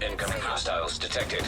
Incoming hostiles detected.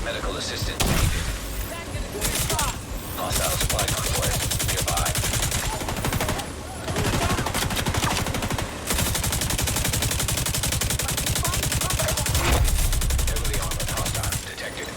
Medical assistance needed. Hostile supply convoy nearby. Heavily armored hostile detected.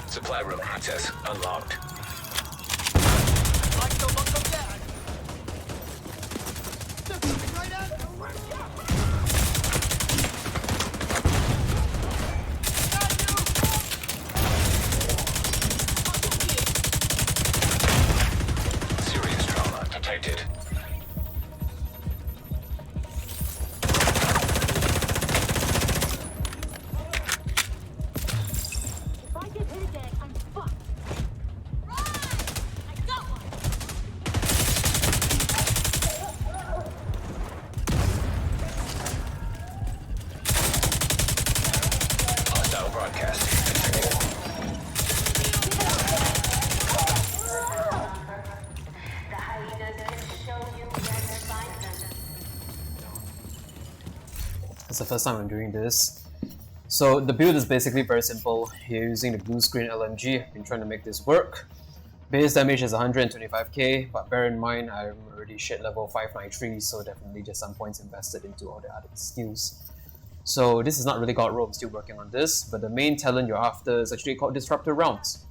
Supply room access unlocked. Serious trauma detected. Broadcasting detected. The hyenas can show you where to find them. It's the first time I'm doing this. So the build is basically very simple. You're using the Bluescreen LMG. I've been trying to make this work. Base damage is 125k, but bear in mind I'm already shit level 593, so definitely just some points invested into all the other skills. So this is not really God Roll, I'm still working on this, but the main talent you're after is actually called Disruptor Rounds.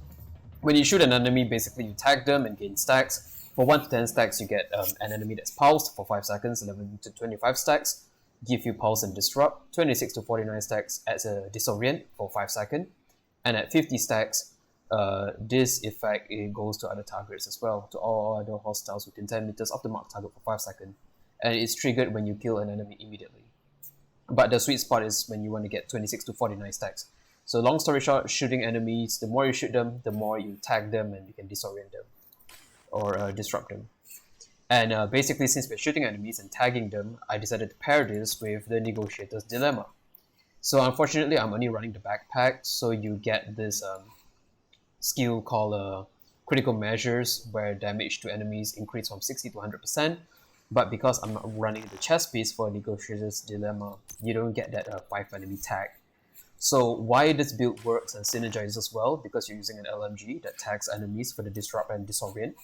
When you shoot an enemy, basically you tag them and gain stacks. For 1 to 10 stacks, you get an enemy that's pulsed for 5 seconds, 11 to 25 stacks, give you pulse and disrupt, 26 to 49 stacks adds a disorient for 5 seconds, and at 50 stacks, this effect it goes to other targets as well, to all other hostiles within 10 meters of the marked target for 5 seconds, and it's triggered when you kill an enemy immediately. But the sweet spot is when you want to get 26 to 49 stacks. So long story short, shooting enemies, the more you shoot them, the more you tag them and you can disorient them. or disrupt them. And basically, since we're shooting enemies and tagging them, I decided to pair this with the Negotiator's Dilemma. So unfortunately, I'm only running the backpack, so you get this skill called Critical Measures, where damage to enemies increase from 60 to 100%. But because I'm not running the chest piece for Negotiator's Dilemma, you don't get that 5 enemy tag. So why this build works and synergizes well, because you're using an LMG that tags enemies for the disrupt and disorient.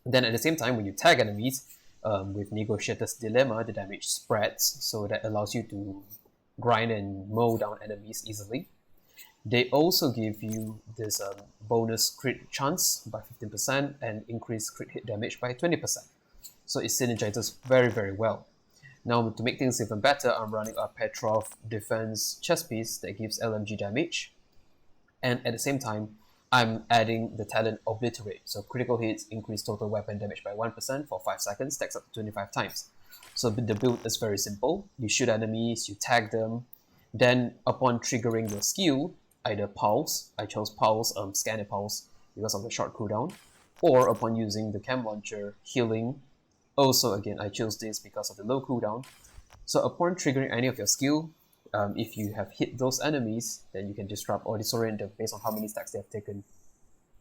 Then at the same time, when you tag enemies with Negotiator's Dilemma, the damage spreads, so that allows you to grind and mow down enemies easily. They also give you this bonus crit chance by 15% and increased crit hit damage by 20%. So it synergizes very, very well. Now, to make things even better, I'm running a Petrov defense chest piece that gives LMG damage. And at the same time, I'm adding the talent Obliterate. So critical hits increase total weapon damage by 1% for 5 seconds, stacks up to 25 times. So the build is very simple. You shoot enemies, you tag them, then upon triggering your skill, either Pulse, I chose Pulse, Scan and Pulse because of the short cooldown, or upon using the Chem Launcher, Healing. Also again, I chose this because of the low cooldown. So upon triggering any of your skill, if you have hit those enemies, then you can disrupt or disorient them based on how many stacks they have taken.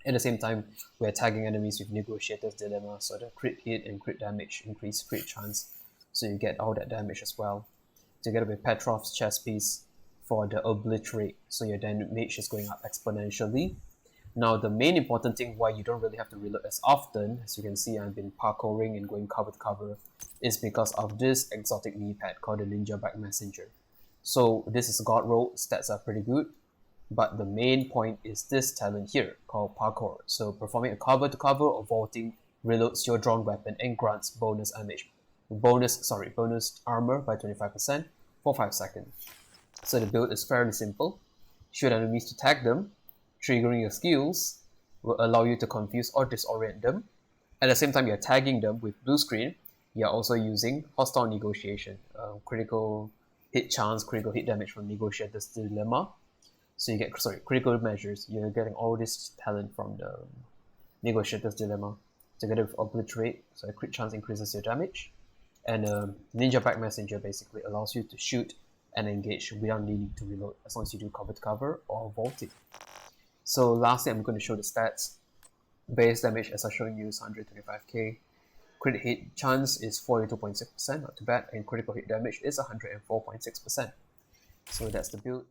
At the same time, we're tagging enemies with Negotiator's Dilemma, so the crit hit and crit damage increase crit chance, so you get all that damage as well. Together with Petrov's chest piece for the Obliterate, so your damage is going up exponentially. Now, the main important thing why you don't really have to reload as often, as you can see I've been parkouring and going cover to cover, is because of this exotic knee pad called the Ninjabike Messenger. So this is God roll, stats are pretty good, but the main point is this talent here called Parkour. So performing a cover to cover or vaulting reloads your drawn weapon and grants bonus armor by 25% for 5 seconds. So the build is fairly simple. Shoot enemies to tag them. Triggering your skills will allow you to confuse or disorient them. At the same time, you're tagging them with Bluescreen. You're also using Hostile Negotiation, critical hit chance, critical hit damage from Negotiator's Dilemma. So you get, critical measures. You're getting all this talent from the Negotiator's Dilemma. Together with Obliterate, so a crit chance increases your damage. And Ninjabike Messenger basically allows you to shoot and engage without needing to reload, as long as you do cover to cover or vaulting. So lastly, I'm going to show the stats. Base damage, as I showed you, is 125k. Crit hit chance is 42.6%, not too bad, and critical hit damage is 104.6%. So that's the build.